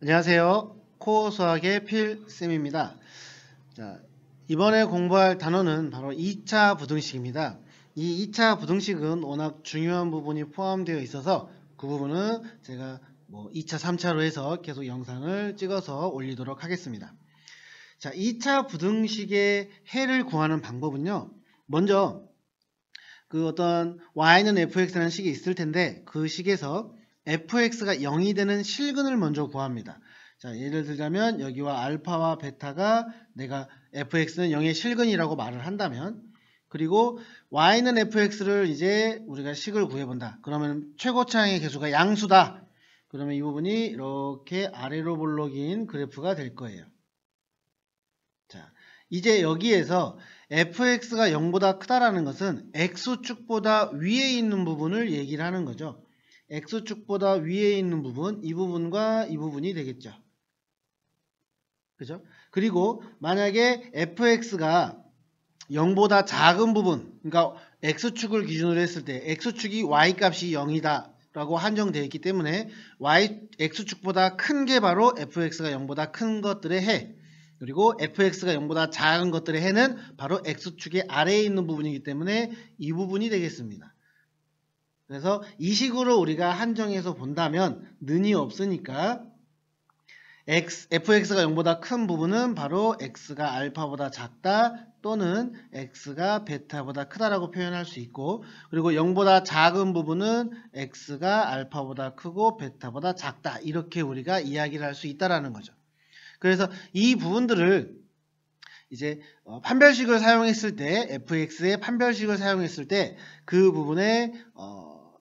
안녕하세요. 코어 수학의 필쌤입니다. 자, 이번에 공부할 단어는 바로 2차 부등식입니다. 이 2차 부등식은 워낙 중요한 부분이 포함되어 있어서 그 부분은 제가 2차, 3차로 해서 계속 영상을 찍어서 올리도록 하겠습니다. 자, 2차 부등식의 해를 구하는 방법은요. 먼저 그 어떤 y는 fx라는 식이 있을 텐데 그 식에서 fx가 0이 되는 실근을 먼저 구합니다. 자, 예를 들자면 여기와 알파와 베타가 내가 fx는 0의 실근이라고 말을 한다면, 그리고 y는 fx를 이제 우리가 식을 구해본다. 그러면 최고차항의 개수가 양수다. 그러면 이 부분이 이렇게 아래로 볼록인 그래프가 될 거예요. 자, 이제 여기에서 fx가 0보다 크다라는 것은 x축보다 위에 있는 부분을 얘기를 하는 거죠. x축보다 위에 있는 부분, 이 부분과 이 부분이 되겠죠. 그죠? 그리고 만약에 fx가 0보다 작은 부분, 그러니까 x축을 기준으로 했을 때 x축이 y값이 0이다 라고 한정되어 있기 때문에 x축보다 큰 게 바로 fx가 0보다 큰 것들의 해, 그리고 fx가 0보다 작은 것들의 해는 바로 x축의 아래에 있는 부분이기 때문에 이 부분이 되겠습니다. 그래서 이 식으로 우리가 한정해서 본다면 는이 없으니까 fx가 0보다 큰 부분은 바로 x가 알파보다 작다 또는 x가 베타보다 크다라고 표현할 수 있고, 그리고 0보다 작은 부분은 x가 알파보다 크고 베타보다 작다, 이렇게 우리가 이야기를 할 수 있다라는 거죠. 그래서 이 부분들을 이제 판별식을 사용했을 때, fx의 판별식을 사용했을 때 그 부분에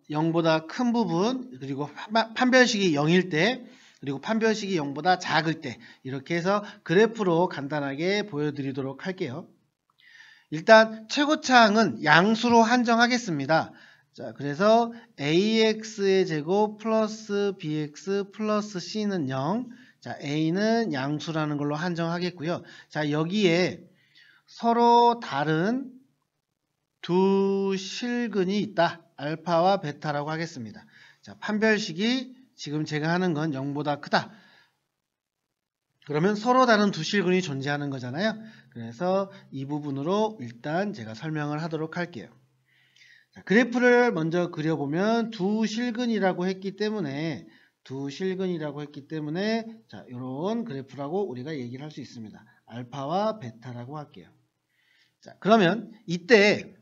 0보다 큰 부분, 그리고 판별식이 0일 때, 그리고 판별식이 0보다 작을 때, 이렇게 해서 그래프로 간단하게 보여드리도록 할게요. 일단 최고차항은 양수로 한정하겠습니다. 자, 그래서 ax의 제곱 플러스 bx 플러스 c는 0. 자, a는 양수라는 걸로 한정하겠고요. 자, 여기에 서로 다른 두 실근이 있다. 알파와 베타라고 하겠습니다. 자, 판별식이 지금 제가 하는 건 0보다 크다. 그러면 서로 다른 두 실근이 존재하는 거잖아요. 그래서 이 부분으로 일단 제가 설명을 하도록 할게요. 자, 그래프를 먼저 그려보면 두 실근이라고 했기 때문에 자, 이런 그래프라고 우리가 얘기를 할 수 있습니다. 알파와 베타라고 할게요. 자, 그러면 이때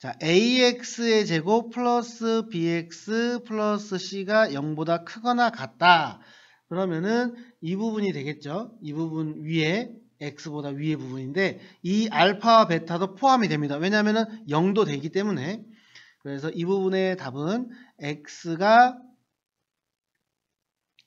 자, ax의 제곱 플러스 bx 플러스 c가 0보다 크거나 같다. 그러면은 이 부분이 되겠죠. 이 부분 위에 x보다 위의 부분인데 이 알파와 베타도 포함이 됩니다. 왜냐하면은 0도 되기 때문에. 그래서 이 부분의 답은 x가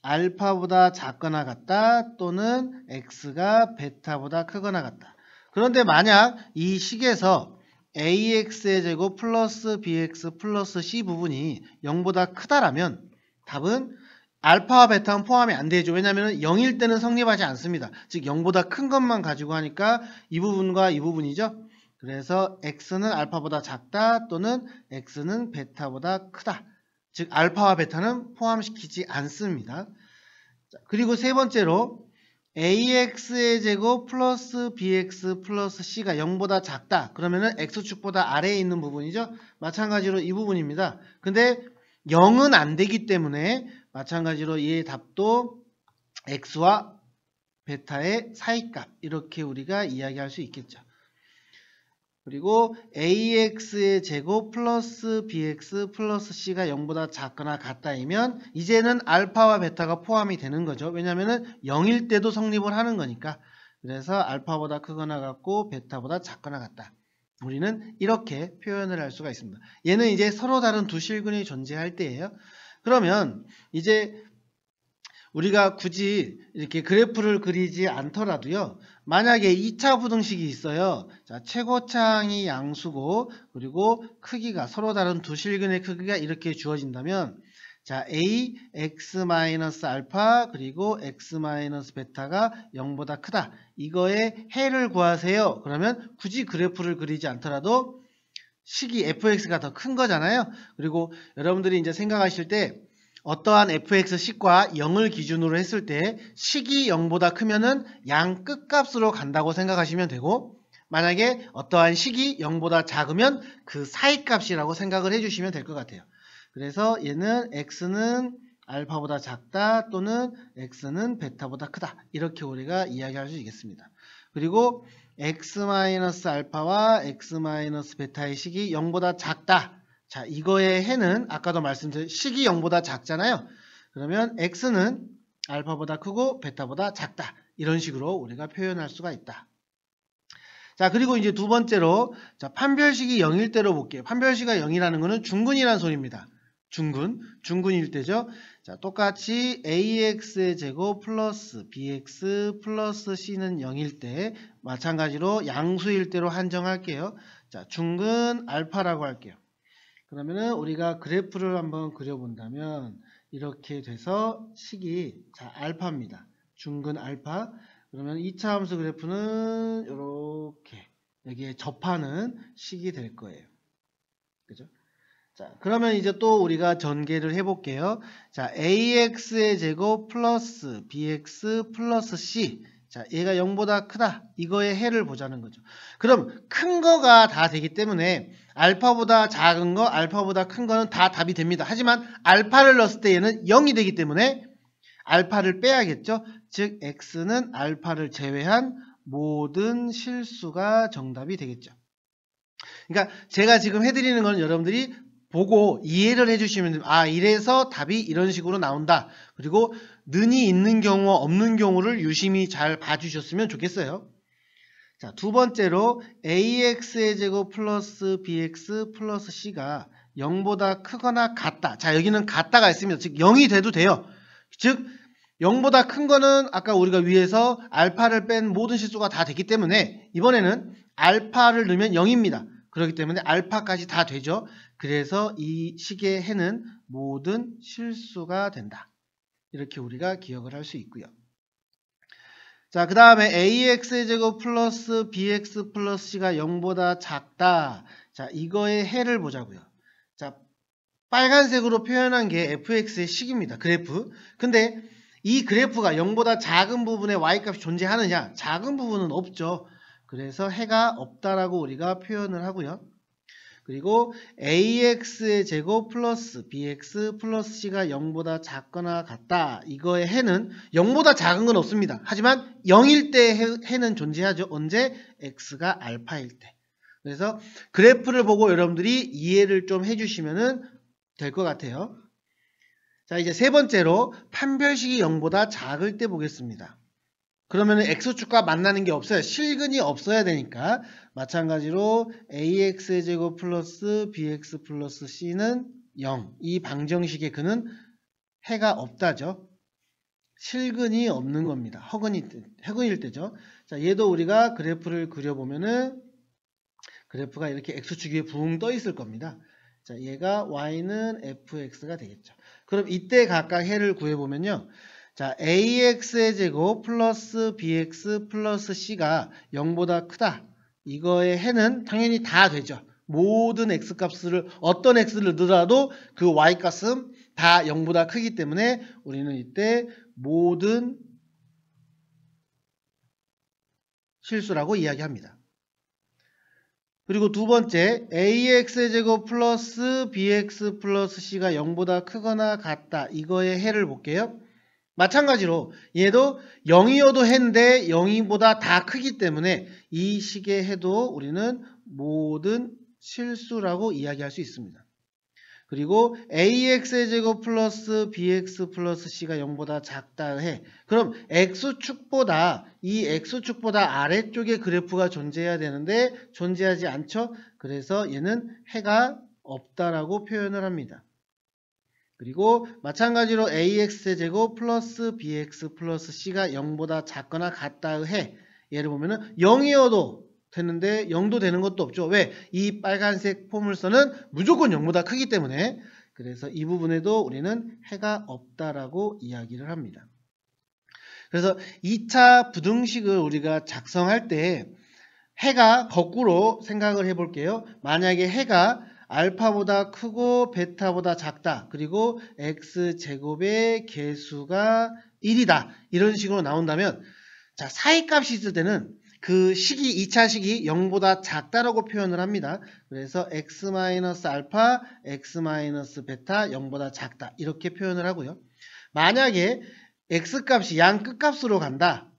알파보다 작거나 같다 또는 x가 베타보다 크거나 같다. 그런데 만약 이 식에서 ax의 제곱 플러스 bx 플러스 c 부분이 0보다 크다라면 답은 알파와 베타는 포함이 안 되죠. 왜냐하면 0일 때는 성립하지 않습니다. 즉 0보다 큰 것만 가지고 하니까 이 부분과 이 부분이죠. 그래서 x는 알파보다 작다 또는 x는 베타보다 크다. 즉 알파와 베타는 포함시키지 않습니다. 자, 그리고 세 번째로 ax의 제곱 플러스 bx 플러스 c가 0보다 작다. 그러면은 x축보다 아래에 있는 부분이죠. 마찬가지로 이 부분입니다. 근데 0은 안 되기 때문에 마찬가지로 얘의 답도 x와 베타의 사이값, 이렇게 우리가 이야기할 수 있겠죠. 그리고 ax의 제곱 플러스 bx 플러스 c가 0보다 작거나 같다이면 이제는 알파와 베타가 포함이 되는 거죠. 왜냐하면 0일 때도 성립을 하는 거니까. 그래서 알파보다 크거나 같고 베타보다 작거나 같다. 우리는 이렇게 표현을 할 수가 있습니다. 얘는 이제 서로 다른 두 실근이 존재할 때예요. 그러면 이제 우리가 굳이 이렇게 그래프를 그리지 않더라도요. 만약에 2차 부등식이 있어요. 자, 최고차항이 양수고 그리고 크기가 서로 다른 두 실근의 크기가 이렇게 주어진다면 자, a x-알파 그리고 x-베타가 0보다 크다. 이거의 해를 구하세요. 그러면 굳이 그래프를 그리지 않더라도 식이 fx가 더 큰 거잖아요. 그리고 여러분들이 이제 생각하실 때 어떠한 fx식과 0을 기준으로 했을 때 식이 0보다 크면은 양 끝값으로 간다고 생각하시면 되고, 만약에 어떠한 식이 0보다 작으면 그 사이 값이라고 생각을 해주시면 될 것 같아요. 그래서 얘는 x는 알파보다 작다 또는 x는 베타보다 크다, 이렇게 우리가 이야기할 수 있겠습니다. 그리고 x-알파와 x-베타의 식이 0보다 작다. 자, 이거의 해는 아까도 말씀드린 식이 0보다 작잖아요. 그러면 x는 알파보다 크고 베타보다 작다. 이런 식으로 우리가 표현할 수가 있다. 자, 그리고 이제 두 번째로, 자, 판별식이 0일 때로 볼게요. 판별식이 0이라는 거는 중근이라는 소리입니다. 중근일 때죠. 자, 똑같이 ax의 제곱 플러스 bx 플러스 c는 0일 때, 마찬가지로 양수일 때로 한정할게요. 자, 중근 알파라고 할게요. 그러면은 우리가 그래프를 한번 그려본다면 이렇게 돼서 식이, 자, 알파입니다. 중근 알파. 그러면 2차 함수 그래프는 이렇게 여기에 접하는 식이 될 거예요. 그죠? 자, 그러면 이제 또 우리가 전개를 해볼게요. 자, ax의 제곱 플러스 bx 플러스 c. 자, 얘가 0보다 크다. 이거의 해를 보자는 거죠. 그럼 큰 거가 다 되기 때문에 알파보다 작은 거, 알파보다 큰 거는 다 답이 됩니다. 하지만 알파를 넣었을 때 얘는 0이 되기 때문에 알파를 빼야겠죠. 즉 x는 알파를 제외한 모든 실수가 정답이 되겠죠. 그러니까 제가 지금 해드리는 건 여러분들이 보고 이해를 해주시면 됩니다. 아, 이래서 답이 이런 식으로 나온다. 그리고 는이 있는 경우와 없는 경우를 유심히 잘 봐주셨으면 좋겠어요. 자, 두 번째로 ax의 제곱 플러스 bx 플러스 c가 0보다 크거나 같다. 자, 여기는 같다가 있습니다. 즉 0이 돼도 돼요. 즉 0보다 큰 거는 아까 우리가 위에서 알파를 뺀 모든 실수가 다 됐기 때문에 이번에는 알파를 넣으면 0입니다. 그렇기 때문에 알파까지 다 되죠. 그래서 이 식의 해는 모든 실수가 된다. 이렇게 우리가 기억을 할 수 있고요. 자, 그 다음에 ax의 제곱 플러스 bx 플러스 c가 0보다 작다. 자, 이거의 해를 보자고요. 자, 빨간색으로 표현한 게 fx의 식입니다. 그래프. 근데 이 그래프가 0보다 작은 부분에 y값이 존재하느냐? 작은 부분은 없죠. 그래서 해가 없다라고 우리가 표현을 하고요. 그리고 ax의 제곱 플러스 bx 플러스 c가 0보다 작거나 같다. 이거의 해는 0보다 작은 건 없습니다. 하지만 0일 때 해는 존재하죠. 언제? x가 알파일 때. 그래서 그래프를 보고 여러분들이 이해를 좀 해주시면 될 것 같아요. 자, 이제 세 번째로 판별식이 0보다 작을 때 보겠습니다. 그러면 x축과 만나는 게 없어요. 실근이 없어야 되니까. 마찬가지로 ax의 제곱 플러스 bx 플러스 c는 0. 이 방정식의 그는 해가 없다죠. 실근이 없는 겁니다. 허근일 때죠. 자, 얘도 우리가 그래프를 그려보면은 그래프가 이렇게 x축 위에 붕 떠 있을 겁니다. 자, 얘가 y는 fx가 되겠죠. 그럼 이때 각각 해를 구해보면요. 자, ax의 제곱 플러스 bx 플러스 c가 0보다 크다. 이거의 해는 당연히 다 되죠. 모든 x값을 어떤 x를 넣더라도 그 y값은 다 0보다 크기 때문에 우리는 이때 모든 실수라고 이야기합니다. 그리고 두 번째, ax의 제곱 플러스 bx 플러스 c가 0보다 크거나 같다. 이거의 해를 볼게요. 마찬가지로 얘도 0이어도 해인데 0이보다 다 크기 때문에 이 식의 해도 우리는 모든 실수라고 이야기할 수 있습니다. 그리고 ax의 제곱 플러스 bx 플러스 c가 0보다 작다 해. 그럼 x축보다 이 x축보다 아래쪽에 그래프가 존재해야 되는데 존재하지 않죠. 그래서 얘는 해가 없다라고 표현을 합니다. 그리고 마찬가지로 ax의 제곱 플러스 bx 플러스 c가 0보다 작거나 같다의 해. 얘를 보면은 0이어도 되는데 0도 되는 것도 없죠. 왜? 이 빨간색 포물선은 무조건 0보다 크기 때문에. 그래서 이 부분에도 우리는 해가 없다라고 이야기를 합니다. 그래서 2차 부등식을 우리가 작성할 때 해가 거꾸로 생각을 해볼게요. 만약에 해가 알파보다 크고 베타보다 작다. 그리고 x제곱의 개수가 1이다. 이런 식으로 나온다면 자, 사이값이 있을 때는 그 식이 2차 식이 0보다 작다라고 표현을 합니다. 그래서 x-알파, x-베타 0보다 작다. 이렇게 표현을 하고요. 만약에 x값이 양 끝값으로 간다.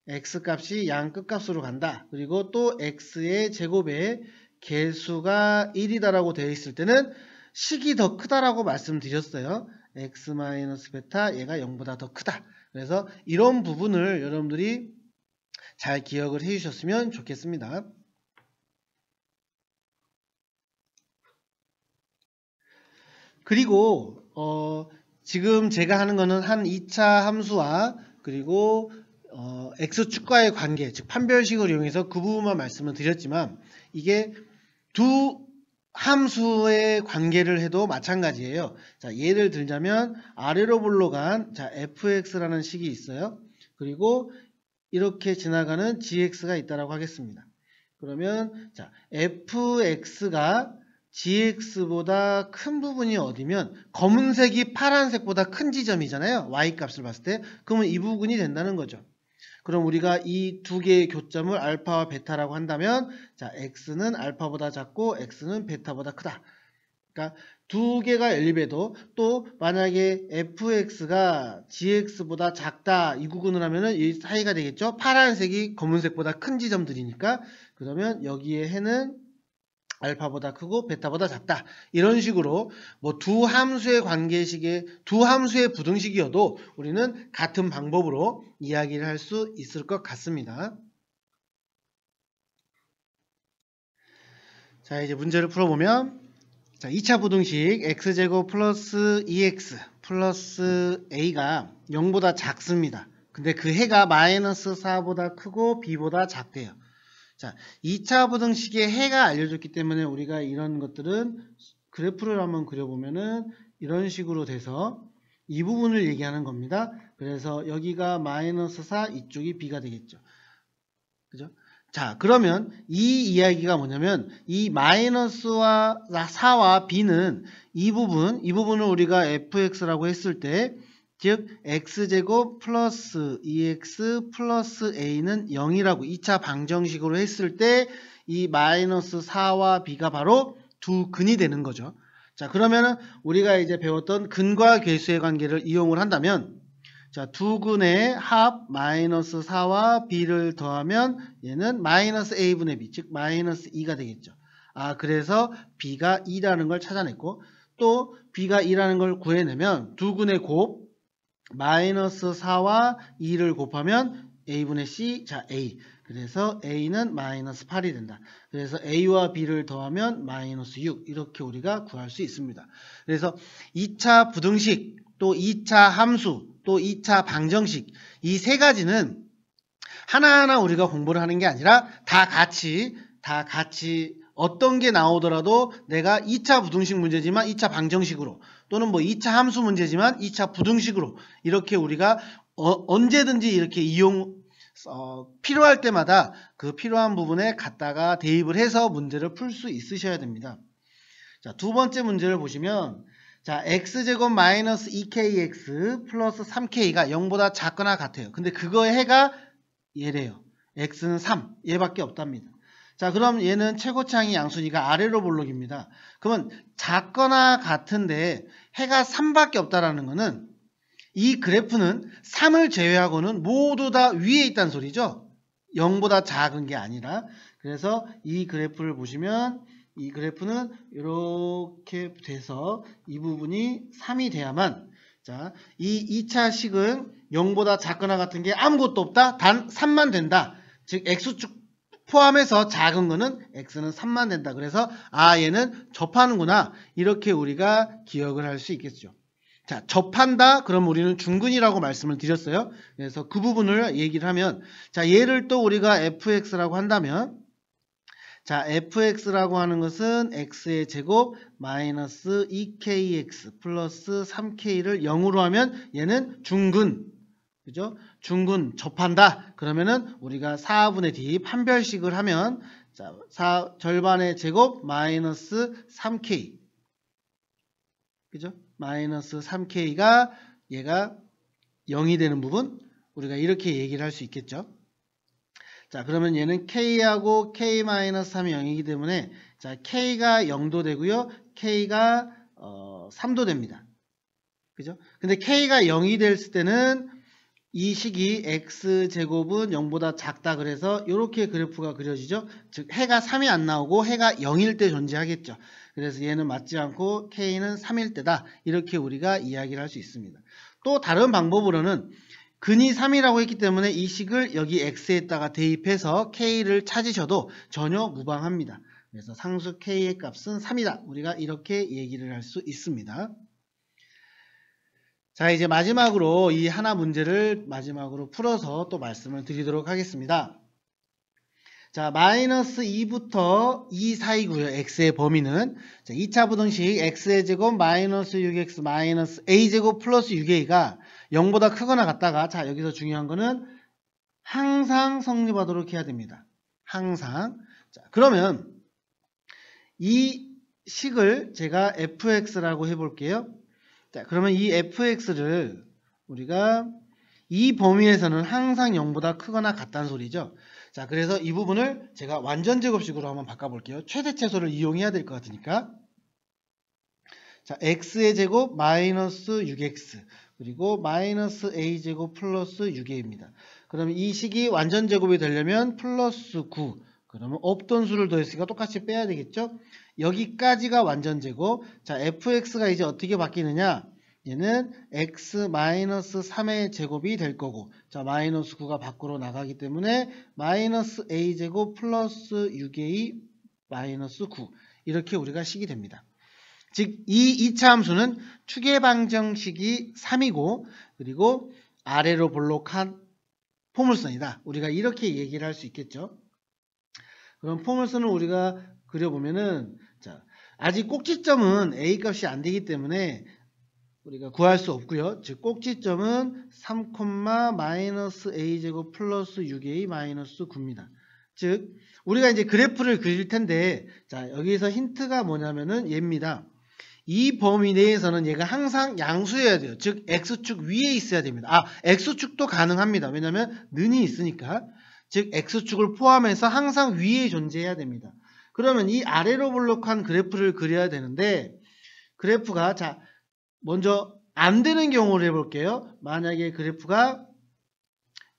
x값이 양 끝값으로 간다. 그리고 또 x의 제곱에 개수가 1이다라고 되어 있을 때는 식이 더 크다라고 말씀드렸어요. x-베타 얘가 0보다 더 크다. 그래서 이런 부분을 여러분들이 잘 기억을 해주셨으면 좋겠습니다. 그리고 지금 제가 하는 거는 한 2차 함수와 그리고 x축과의 관계, 즉 판별식을 이용해서 그 부분만 말씀을 드렸지만 이게 두 함수의 관계를 해도 마찬가지예요. 자, 예를 들자면 아래로 불러간 자, fx라는 식이 있어요. 그리고 이렇게 지나가는 gx가 있다라고 하겠습니다. 그러면 자, fx가 gx보다 큰 부분이 어디면 검은색이 파란색보다 큰 지점이잖아요. y값을 봤을 때. 그러면 이 부분이 된다는 거죠. 그럼 우리가 이 두 개의 교점을 알파와 베타라고 한다면 자, x는 알파보다 작고 x는 베타보다 크다. 그러니까 두 개가 연립해도 또 만약에 fx가 gx보다 작다 이 구분을 하면은 이 사이가 되겠죠. 파란색이 검은색보다 큰 지점들이니까 그러면 여기에 해는 알파보다 크고 베타보다 작다. 이런 식으로 뭐 두 함수의 관계식의 두 함수의 부등식이어도 우리는 같은 방법으로 이야기를 할 수 있을 것 같습니다. 자, 이제 문제를 풀어보면 자, 2차 부등식 x제곱 플러스 2x 플러스 a가 0보다 작습니다. 근데 그 해가 마이너스 4보다 크고 b보다 작대요. 자, 2차 부등식의 해가 알려줬기 때문에 우리가 이런 것들은 그래프를 한번 그려보면은 이런 식으로 돼서 이 부분을 얘기하는 겁니다. 그래서 여기가 마이너스 4, 이쪽이 b가 되겠죠. 그죠? 자, 그러면 이 이야기가 뭐냐면 이 마이너스와 4와 b는 이 부분을 우리가 fx라고 했을 때 즉 x제곱 플러스 2x 플러스 a는 0이라고 2차 방정식으로 했을 때 이 마이너스 4와 b가 바로 두 근이 되는 거죠. 자, 그러면은 우리가 이제 배웠던 근과 괴수의 관계를 이용을 한다면 자, 두 근의 합 마이너스 4와 b를 더하면 얘는 마이너스 a분의 b, 즉 마이너스 2가 되겠죠. 아, 그래서 b가 2라는 걸 찾아냈고 또 b가 2라는 걸 구해내면 두 근의 곱 마이너스 4와 2를 곱하면 a분의 c, 자 a. 그래서 a는 마이너스 8이 된다. 그래서 a와 b를 더하면 마이너스 6 이렇게 우리가 구할 수 있습니다. 그래서 2차 부등식, 또 2차 함수, 또 2차 방정식 이 세 가지는 하나하나 우리가 공부를 하는 게 아니라 다 같이 어떤 게 나오더라도 내가 2차 부등식 문제지만 2차 방정식으로 또는 뭐 2차 함수 문제지만 2차 부등식으로 이렇게 우리가 언제든지 이렇게 필요할 때마다 그 필요한 부분에 갖다가 대입을 해서 문제를 풀 수 있으셔야 됩니다. 자, 두 번째 문제를 보시면 자, x제곱 마이너스 2kx 플러스 3k가 0보다 작거나 같아요. 근데 그거의 해가 얘래요. x는 3, 얘밖에 없답니다. 자, 그럼 얘는 최고차항이 양수니까 아래로 볼록입니다. 그러면 작거나 같은데 해가 3밖에 없다라는 거는 이 그래프는 3을 제외하고는 모두 다 위에 있다는 소리죠. 0보다 작은 게 아니라. 그래서 이 그래프를 보시면 이 그래프는 이렇게 돼서 이 부분이 3이 돼야만 자, 이 2차 식은 0보다 작거나 같은 게 아무것도 없다. 단 3만 된다. 즉 x축 포함해서 작은 거는 x는 3만 된다. 그래서 아, 얘는 접하는구나. 이렇게 우리가 기억을 할 수 있겠죠. 자, 접한다. 그럼 우리는 중근이라고 말씀을 드렸어요. 그래서 그 부분을 얘기를 하면 자, 얘를 또 우리가 fx라고 한다면 자, fx라고 하는 것은 x의 제곱 마이너스 2kx 플러스 3k를 0으로 하면 얘는 중근. 그죠? 중근 접한다. 그러면은 우리가 4분의 d 판별식을 하면 자, 절반의 제곱 마이너스 3k. 그죠? 마이너스 3k가 얘가 0이 되는 부분, 우리가 이렇게 얘기를 할 수 있겠죠. 자, 그러면 얘는 k하고 k-3이 0이기 때문에 자, k가 0도 되고요. k가 3도 됩니다. 그죠? 근데 k가 0이 됐을 때는 이 식이 x제곱은 0보다 작다 그래서 이렇게 그래프가 그려지죠. 즉 해가 3이 안 나오고 해가 0일 때 존재하겠죠. 그래서 얘는 맞지 않고 k는 3일 때다. 이렇게 우리가 이야기를 할 수 있습니다. 또 다른 방법으로는 근이 3이라고 했기 때문에 이 식을 여기 x에다가 대입해서 k를 찾으셔도 전혀 무방합니다. 그래서 상수 k의 값은 3이다. 우리가 이렇게 얘기를 할 수 있습니다. 자, 이제 마지막으로 이 하나 문제를 마지막으로 풀어서 또 말씀을 드리도록 하겠습니다. 자, 마이너스 2부터 2 사이고요. x의 범위는. 자, 2차 부등식 x의 제곱 마이너스 6x 마이너스 a제곱 플러스 6a가 0보다 크거나 같다가 자, 여기서 중요한 거는 항상 성립하도록 해야 됩니다. 항상. 자, 그러면 이 식을 제가 fx라고 해볼게요. 자, 그러면 이 fx를 우리가 이 범위에서는 항상 0보다 크거나 같다는 소리죠. 자, 그래서 이 부분을 제가 완전 제곱식으로 한번 바꿔볼게요. 최대최소를 이용해야 될 것 같으니까. 자, x의 제곱 마이너스 6x 그리고 마이너스 a제곱 플러스 6a입니다. 그러면 이 식이 완전 제곱이 되려면 플러스 9 그러면 없던 수를 더했으니까 똑같이 빼야 되겠죠. 여기까지가 완전 제곱. 자, fx가 이제 어떻게 바뀌느냐. 얘는 x 마이너스 3의 제곱이 될 거고 자, 마이너스 9가 밖으로 나가기 때문에 마이너스 a제곱 플러스 6a 마이너스 9 이렇게 우리가 식이 됩니다. 즉 이 2차 함수는 추계 방정식이 3이고 그리고 아래로 볼록한 포물선이다. 우리가 이렇게 얘기를 할 수 있겠죠. 그럼 포물선을 우리가 그려보면은 자, 아직 꼭지점은 a 값이 안 되기 때문에 우리가 구할 수 없고요. 즉 꼭지점은 3, 마이너스 a제곱 플러스 6a 마이너스 9입니다. 즉 우리가 이제 그래프를 그릴 텐데 자, 여기서 힌트가 뭐냐면은 얘입니다. 이 범위 내에서는 얘가 항상 양수여야 돼요. 즉 x축 위에 있어야 됩니다. 아, x축도 가능합니다. 왜냐면 는이 있으니까. 즉 x축을 포함해서 항상 위에 존재해야 됩니다. 그러면 이 아래로 볼록한 그래프를 그려야 되는데 그래프가 자, 먼저 안 되는 경우를 해볼게요. 만약에 그래프가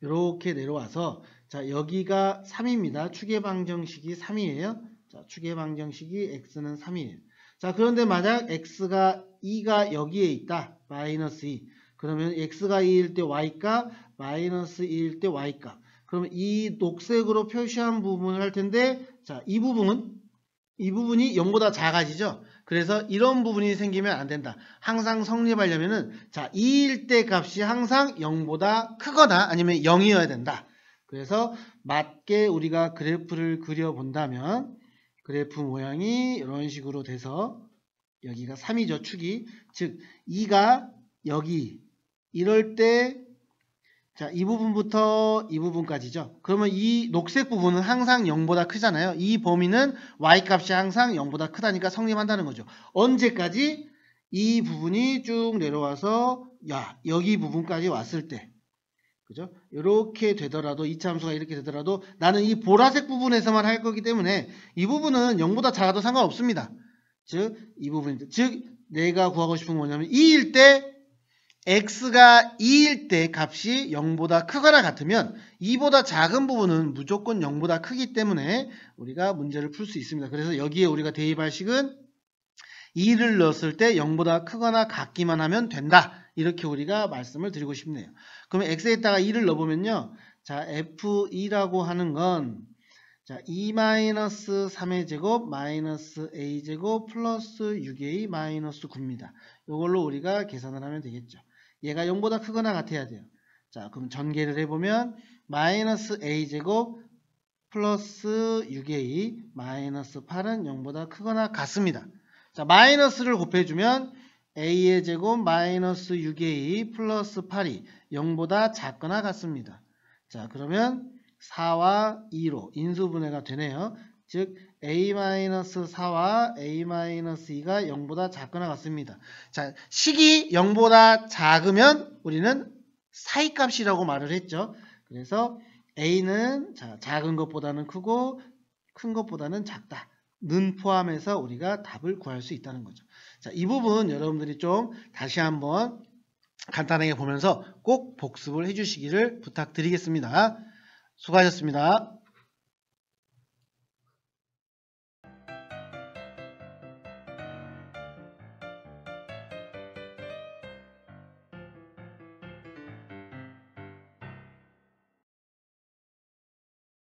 이렇게 내려와서 자, 여기가 3입니다. 추계 방정식이 3이에요. 자, 추계 방정식이 x는 3이에요. 자, 그런데 만약 x가 2가 여기에 있다. 마이너스 2. 그러면 x가 2일 때 y값, 마이너스 2일 때 y값. 그러면 이 녹색으로 표시한 부분을 할 텐데 자, 이 부분이 0보다 작아지죠. 그래서 이런 부분이 생기면 안 된다. 항상 성립하려면은 자, 2일 때 값이 항상 0보다 크거나 아니면 0이어야 된다. 그래서 맞게 우리가 그래프를 그려본다면 그래프 모양이 이런 식으로 돼서 여기가 3이죠. 축이. 즉 2가 여기 이럴 때 자, 이 부분부터 이 부분까지죠. 그러면 이 녹색 부분은 항상 0보다 크잖아요. 이 범위는 y값이 항상 0보다 크다니까 성립한다는 거죠. 언제까지? 이 부분이 쭉 내려와서 야, 여기 부분까지 왔을 때. 그죠? 이렇게 되더라도 2차 함수가 이렇게 되더라도 나는 이 보라색 부분에서만 할 거기 때문에 이 부분은 0보다 작아도 상관없습니다. 즉, 이 부분. 즉, 내가 구하고 싶은 건 뭐냐면 2일 때 x가 2일 때 값이 0보다 크거나 같으면 2보다 작은 부분은 무조건 0보다 크기 때문에 우리가 문제를 풀 수 있습니다. 그래서 여기에 우리가 대입할 식은 2를 넣었을 때 0보다 크거나 같기만 하면 된다. 이렇게 우리가 말씀을 드리고 싶네요. 그러면 x에다가 2를 넣어보면요. 자, f2라고 하는 건 자, 2-3의 제곱 마이너스 a제곱 플러스 6a 마이너스 9입니다. 이걸로 우리가 계산을 하면 되겠죠. 얘가 0보다 크거나 같아야 돼요. 자, 그럼 전개를 해보면 마이너스 a제곱 플러스 6a 마이너스 8은 0보다 크거나 같습니다. 자, 마이너스를 곱해주면 a의 제곱 마이너스 6a 플러스 8이 0보다 작거나 같습니다. 자, 그러면 4와 2로 인수분해가 되네요. 즉 a-4와 a-2가 0보다 작거나 같습니다. 자, 식이 0보다 작으면 우리는 사이값이라고 말을 했죠. 그래서 a는 작은 것보다는 크고 큰 것보다는 작다. 는 포함해서 우리가 답을 구할 수 있다는 거죠. 자, 이 부분 여러분들이 좀 다시 한번 간단하게 보면서 꼭 복습을 해주시기를 부탁드리겠습니다. 수고하셨습니다.